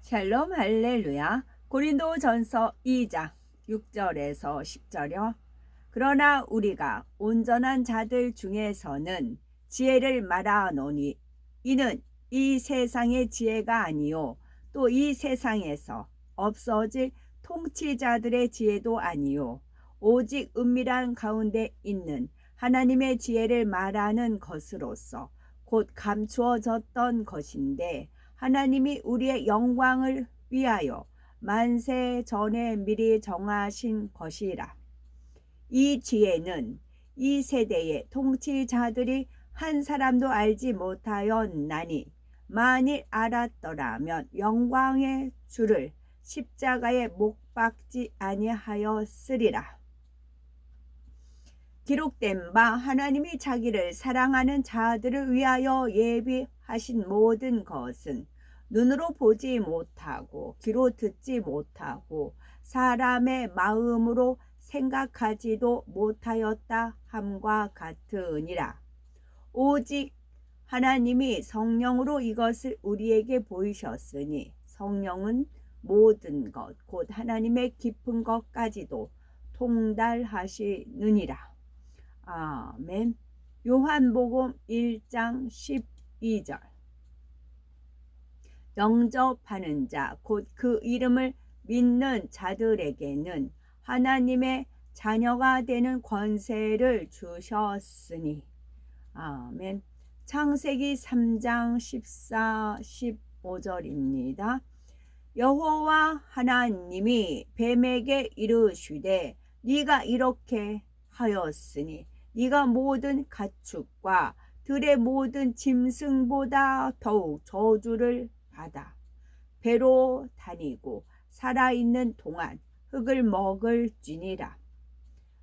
샬롬 할렐루야. 고린도전서 2장 6절에서 10절이요. 그러나 우리가 온전한 자들 중에서는 지혜를 말하노니 이는 이 세상의 지혜가 아니요 또 이 세상에서 없어질 통치자들의 지혜도 아니요 오직 은밀한 가운데 있는 하나님의 지혜를 말하는 것으로서 곧 감추어졌던 것인데 하나님이 우리의 영광을 위하여 만세 전에 미리 정하신 것이라. 이 지혜는 이 세대의 통치자들이 한 사람도 알지 못하였나니 만일 알았더라면 영광의 주를 십자가에 못 박지 아니하였으리라. 기록된 바 하나님이 자기를 사랑하는 자들을 위하여 예비하신 모든 것은 눈으로 보지 못하고 귀로 듣지 못하고 사람의 마음으로 생각하지도 못하였다 함과 같으니라. 오직 하나님이 성령으로 이것을 우리에게 보이셨으니 성령은 모든 것 곧 하나님의 깊은 것까지도 통달하시느니라. 아멘. 요한복음 1장 12절. 영접하는 자 곧 그 이름을 믿는 자들에게는 하나님의 자녀가 되는 권세를 주셨으니. 아멘. 창세기 3장 14, 15절입니다. 여호와 하나님이 뱀에게 이르시되 네가 이렇게 하였으니 네가 모든 가축과 들의 모든 짐승보다 더욱 저주를 받아 배로 다니고 살아있는 동안 흙을 먹을지니라.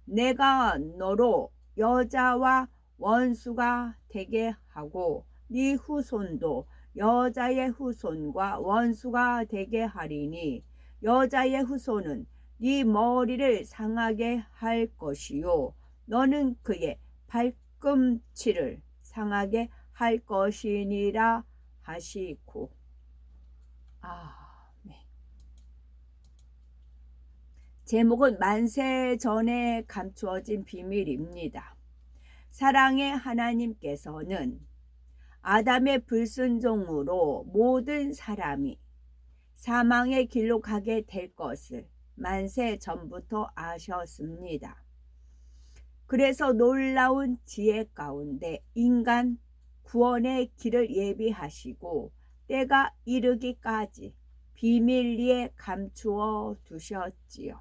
내가 너로 여자와 원수가 되게 하고 네 후손도 여자의 후손과 원수가 되게 하리니 여자의 후손은 네 머리를 상하게 할 것이요 너는 그의 발꿈치를 상하게 할 것이니라 하시고. 아멘. 제목은 만세 전에 감추어진 비밀입니다. 사랑의 하나님께서는 아담의 불순종으로 모든 사람이 사망의 길로 가게 될 것을 만세 전부터 아셨습니다. 그래서 놀라운 지혜 가운데 인간 구원의 길을 예비하시고 때가 이르기까지 비밀리에 감추어 두셨지요.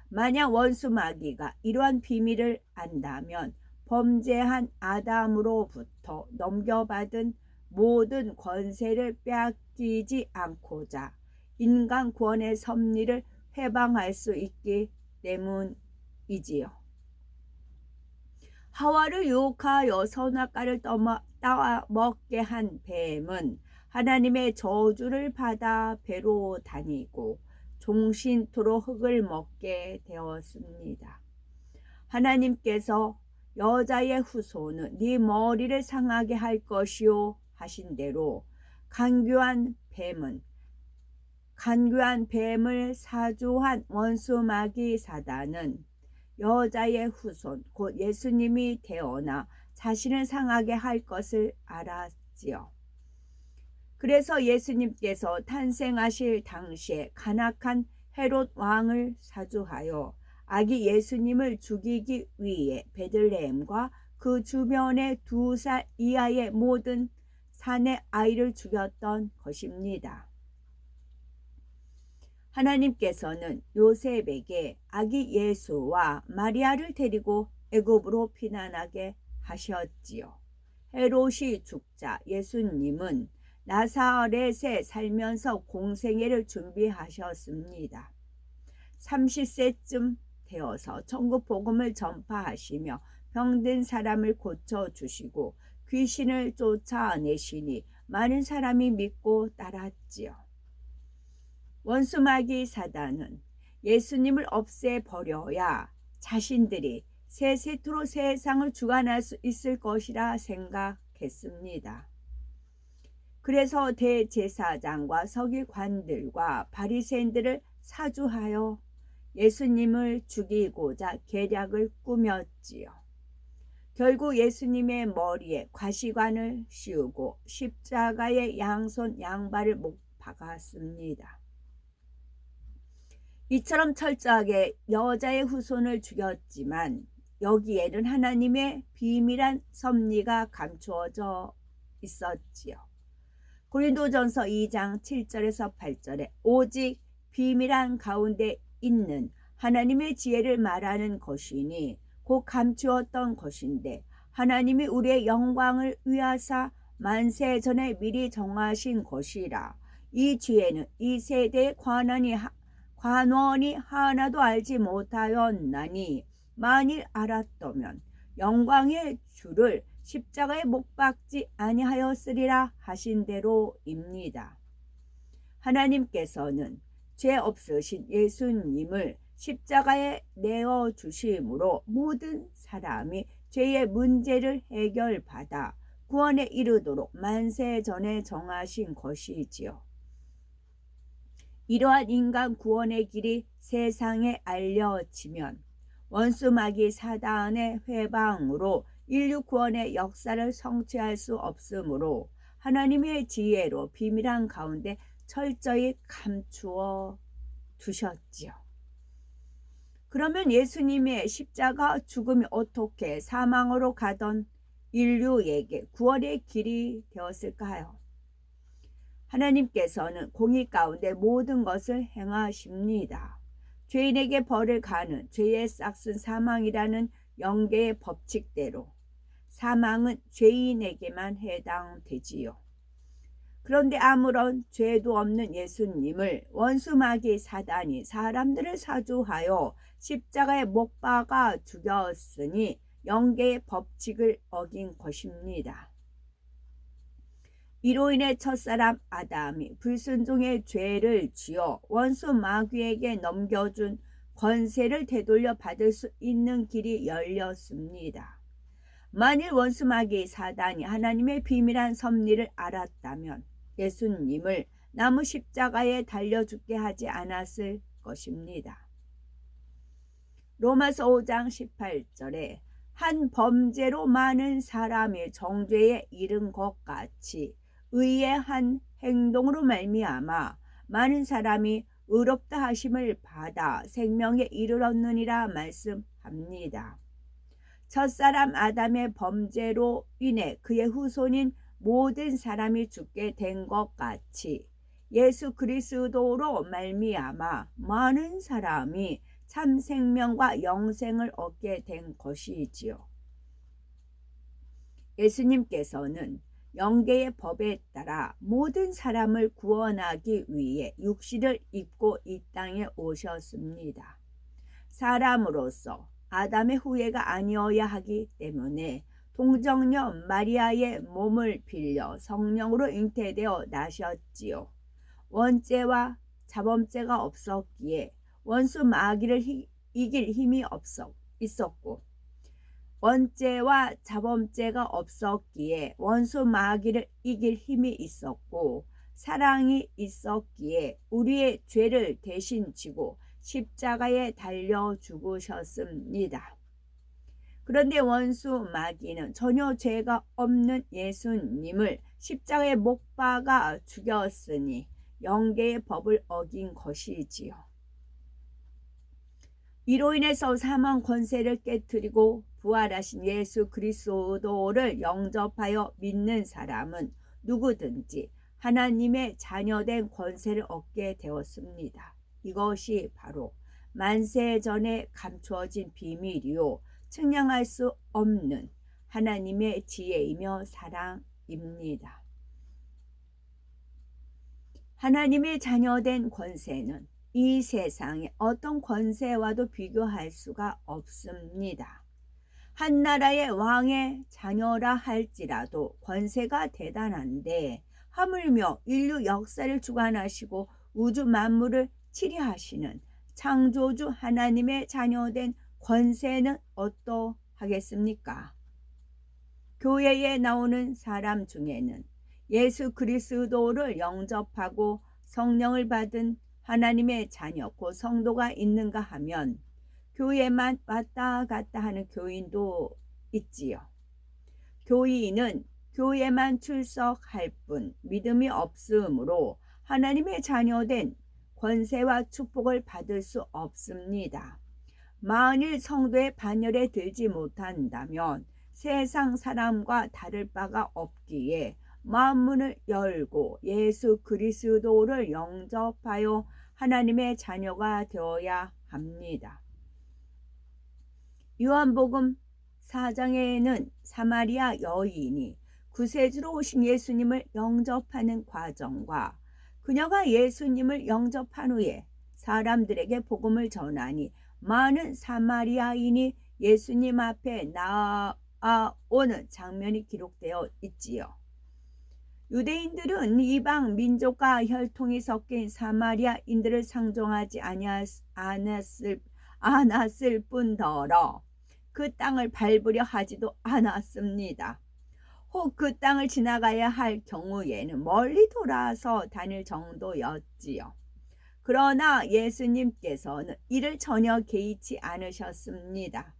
만약 원수 마귀가 이러한 비밀을 안다면 범죄한 아담으로부터 넘겨받은 모든 권세를 빼앗기지 않고자 인간 구원의 섭리를 회방할 수 있기 때문이지요. 하와를 유혹하여 선악과를 따먹게 한 뱀은 하나님의 저주를 받아 배로 다니고 종신토록 흙을 먹게 되었습니다. 하나님께서 여자의 후손은 네 머리를 상하게 할 것이요 하신 대로 간교한 뱀을 사주한 원수 마귀 사단은 여자의 후손 곧 예수님이 되어나 자신을 상하게 할 것을 알았지요. 그래서 예수님께서 탄생하실 당시에 간악한 헤롯 왕을 사주하여 아기 예수님을 죽이기 위해 베들레헴과 그 주변의 2살 이하의 모든 산의 아이를 죽였던 것입니다. 하나님께서는 요셉에게 아기 예수와 마리아를 데리고 애굽으로 피난하게 하셨지요. 헤롯이 죽자 예수님은 나사렛에 살면서 공생애를 준비하셨습니다. 30세쯤 되어서 천국 복음을 전파하시며 병든 사람을 고쳐주시고 귀신을 쫓아내시니 많은 사람이 믿고 따랐지요. 원수 마귀 사단은 예수님을 없애버려야 자신들이 세세토록 세상을 주관할 수 있을 것이라 생각했습니다. 그래서 대제사장과 서기관들과 바리새인들을 사주하여 예수님을 죽이고자 계략을 꾸몄지요. 결국 예수님의 머리에 과시관을 씌우고 십자가에 양손 양발을 못 박았습니다. 이처럼 철저하게 여자의 후손을 죽였지만 여기에는 하나님의 비밀한 섭리가 감추어져 있었지요. 고린도전서 2장 7절에서 8절에 오직 비밀한 가운데 있는 하나님의 지혜를 말하는 것이니 곧 감추었던 것인데 하나님이 우리의 영광을 위하사 만세 전에 미리 정하신 것이라. 이 지혜는 이 세대의 관원이 하나도 알지 못하였나니 만일 알았더면 영광의 주를 십자가에 못 박지 아니하였으리라 하신 대로입니다. 하나님께서는 죄 없으신 예수님을 십자가에 내어주심으로 모든 사람이 죄의 문제를 해결받아 구원에 이르도록 만세 전에 정하신 것이지요. 이러한 인간 구원의 길이 세상에 알려지면 원수 마귀 사단의 회방으로 인류 구원의 역사를 성취할 수 없으므로 하나님의 지혜로 비밀한 가운데 철저히 감추어 두셨지요. 그러면 예수님의 십자가 죽음이 어떻게 사망으로 가던 인류에게 구원의 길이 되었을까요? 하나님께서는 공의 가운데 모든 것을 행하십니다. 죄인에게 벌을 가는 죄의 싹슨 사망이라는 영계의 법칙대로 사망은 죄인에게만 해당되지요. 그런데 아무런 죄도 없는 예수님을 원수 마귀 사단이 사람들을 사주하여 십자가에 못 박아 죽였으니 영계의 법칙을 어긴 것입니다. 이로 인해 첫사람 아담이 불순종의 죄를 지어 원수 마귀에게 넘겨준 권세를 되돌려 받을 수 있는 길이 열렸습니다. 만일 원수 마귀 사단이 하나님의 비밀한 섭리를 알았다면 예수님을 나무 십자가에 달려 죽게 하지 않았을 것입니다. 로마서 5장 18절에 한 범죄로 많은 사람이 정죄에 이른 것 같이 의의 한 행동으로 말미암아 많은 사람이 의롭다 하심을 받아 생명에 이르렀느니라 말씀합니다. 첫사람 아담의 범죄로 인해 그의 후손인 모든 사람이 죽게 된 것 같이 예수 그리스도로 말미암아 많은 사람이 참 생명과 영생을 얻게 된 것이지요. 예수님께서는 영계의 법에 따라 모든 사람을 구원하기 위해 육신을 입고 이 땅에 오셨습니다. 사람으로서 아담의 후예가 아니어야 하기 때문에 동정녀 마리아의 몸을 빌려 성령으로 잉태되어 나셨지요. 원죄와 자범죄가 없었기에 원수 마귀를 이길 힘이 있었고 원죄와 자범죄가 없었기에 원수 마귀를 이길 힘이 있었고 사랑이 있었기에 우리의 죄를 대신 지고 십자가에 달려 죽으셨습니다. 그런데 원수 마귀는 전혀 죄가 없는 예수님을 십자가에 못 박아 죽였으니 영계의 법을 어긴 것이지요. 이로 인해서 사망 권세를 깨뜨리고 부활하신 예수 그리스도를 영접하여 믿는 사람은 누구든지 하나님의 자녀된 권세를 얻게 되었습니다. 이것이 바로 만세 전에 감추어진 비밀이요 측량할 수 없는 하나님의 지혜이며 사랑입니다. 하나님의 자녀된 권세는 이 세상의 어떤 권세와도 비교할 수가 없습니다. 한 나라의 왕의 자녀라 할지라도 권세가 대단한데 하물며 인류 역사를 주관하시고 우주 만물을 치리하시는 창조주 하나님의 자녀된 권세는 어떠하겠습니까? 교회에 나오는 사람 중에는 예수 그리스도를 영접하고 성령을 받은 하나님의 자녀 곧 성도가 있는가 하면 교회만 왔다 갔다 하는 교인도 있지요. 교인은 교회만 출석할 뿐 믿음이 없으므로 하나님의 자녀된 권세와 축복을 받을 수 없습니다. 만일 성도의 반열에 들지 못한다면 세상 사람과 다를 바가 없기에 마음문을 열고 예수 그리스도를 영접하여 하나님의 자녀가 되어야 합니다. 요한복음 4장에는 사마리아 여인이 구세주로 오신 예수님을 영접하는 과정과 그녀가 예수님을 영접한 후에 사람들에게 복음을 전하니 많은 사마리아인이 예수님 앞에 나아오는 장면이 기록되어 있지요. 유대인들은 이방 민족과 혈통이 섞인 사마리아인들을 상종하지 않았을 뿐더러 그 땅을 밟으려 하지도 않았습니다. 혹 그 땅을 지나가야 할 경우에는 멀리 돌아서 다닐 정도였지요. 그러나 예수님께서는 이를 전혀 개의치 않으셨습니다.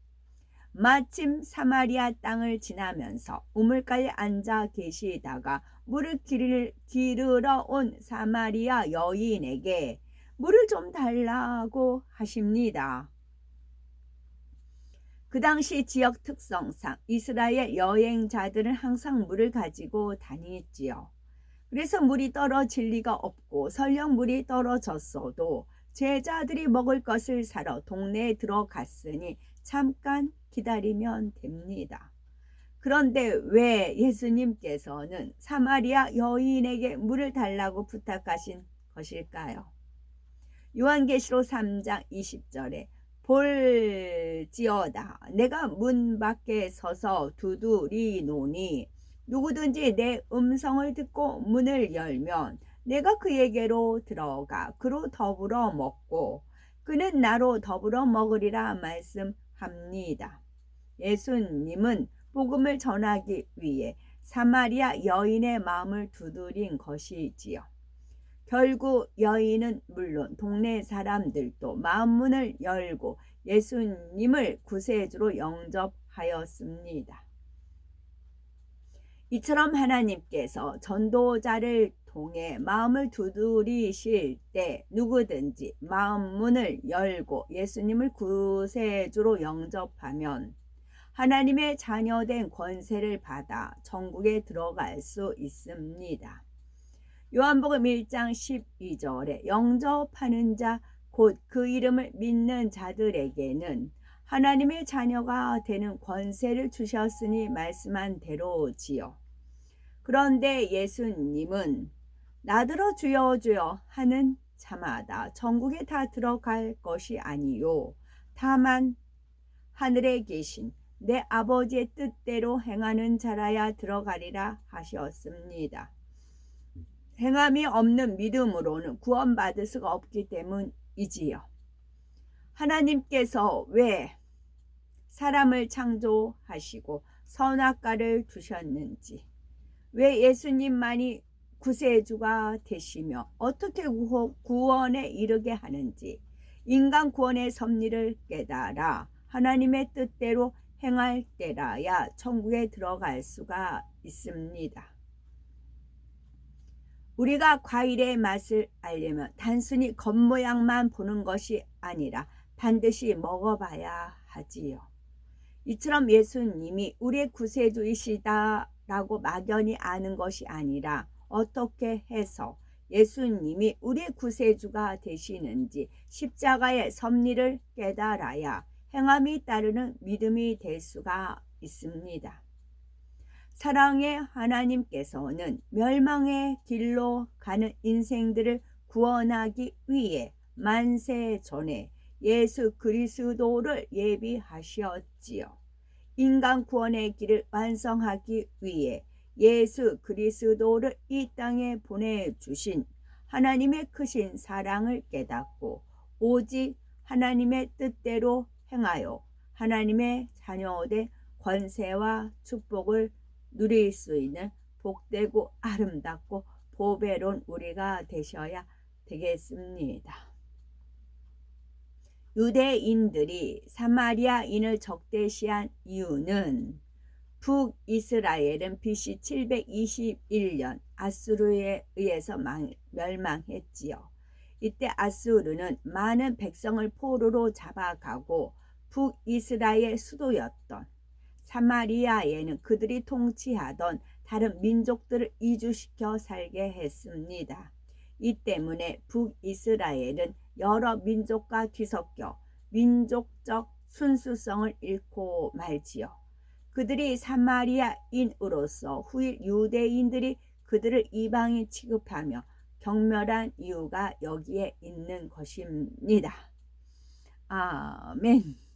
마침 사마리아 땅을 지나면서 우물가에 앉아 계시다가 물을 기르러 온 사마리아 여인에게 물을 좀 달라고 하십니다. 그 당시 지역 특성상 이스라엘 여행자들은 항상 물을 가지고 다니지요. 그래서 물이 떨어질 리가 없고 설령 물이 떨어졌어도 제자들이 먹을 것을 사러 동네에 들어갔으니 잠깐 기다리면 됩니다. 그런데 왜 예수님께서는 사마리아 여인에게 물을 달라고 부탁하신 것일까요? 요한계시록 3장 20절에 볼지어다 내가 문 밖에 서서 두드리노니 누구든지 내 음성을 듣고 문을 열면 내가 그에게로 들어가 그로 더불어 먹고 그는 나로 더불어 먹으리라 말씀합니다. 예수님은 복음을 전하기 위해 사마리아 여인의 마음을 두드린 것이지요. 결국 여인은 물론 동네 사람들도 마음문을 열고 예수님을 구세주로 영접하였습니다. 이처럼 하나님께서 전도자를 통해 마음을 두드리실 때 누구든지 마음문을 열고 예수님을 구세주로 영접하면 하나님의 자녀된 권세를 받아 천국에 들어갈 수 있습니다. 요한복음 1장 12절에 영접하는 자 곧 그 이름을 믿는 자들에게는 하나님의 자녀가 되는 권세를 주셨으니 말씀한 대로지요. 그런데 예수님은 나더러 주여 주여 하는 자마다 천국에 다 들어갈 것이 아니요 다만 하늘에 계신 내 아버지의 뜻대로 행하는 자라야 들어가리라 하셨습니다. 행함이 없는 믿음으로는 구원받을 수가 없기 때문이지요. 하나님께서 왜 사람을 창조하시고 선악과를 두셨는지, 왜 예수님만이 구세주가 되시며 어떻게 구원에 이르게 하는지 인간 구원의 섭리를 깨달아 하나님의 뜻대로 행할 때라야 천국에 들어갈 수가 있습니다. 우리가 과일의 맛을 알려면 단순히 겉모양만 보는 것이 아니라 반드시 먹어봐야 하지요. 이처럼 예수님이 우리의 구세주이시다라고 막연히 아는 것이 아니라 어떻게 해서 예수님이 우리의 구세주가 되시는지 십자가의 섭리를 깨달아야 행함이 따르는 믿음이 될 수가 있습니다. 사랑의 하나님께서는 멸망의 길로 가는 인생들을 구원하기 위해 만세 전에 예수 그리스도를 예비하셨지요. 인간 구원의 길을 완성하기 위해 예수 그리스도를 이 땅에 보내주신 하나님의 크신 사랑을 깨닫고 오직 하나님의 뜻대로 행하여 하나님의 자녀된 권세와 축복을 누릴 수 있는 복되고 아름답고 보배로운 우리가 되셔야 되겠습니다. 유대인들이 사마리아인을 적대시한 이유는 북이스라엘은 BC 721년 아수르에 의해서 멸망했지요. 이때 아수르는 많은 백성을 포로로 잡아가고 북이스라엘 수도였던 사마리아에는 그들이 통치하던 다른 민족들을 이주시켜 살게 했습니다. 이 때문에 북이스라엘은 여러 민족과 뒤섞여 민족적 순수성을 잃고 말지요. 그들이 사마리아인으로서 후일 유대인들이 그들을 이방인 취급하며 경멸한 이유가 여기에 있는 것입니다. 아멘.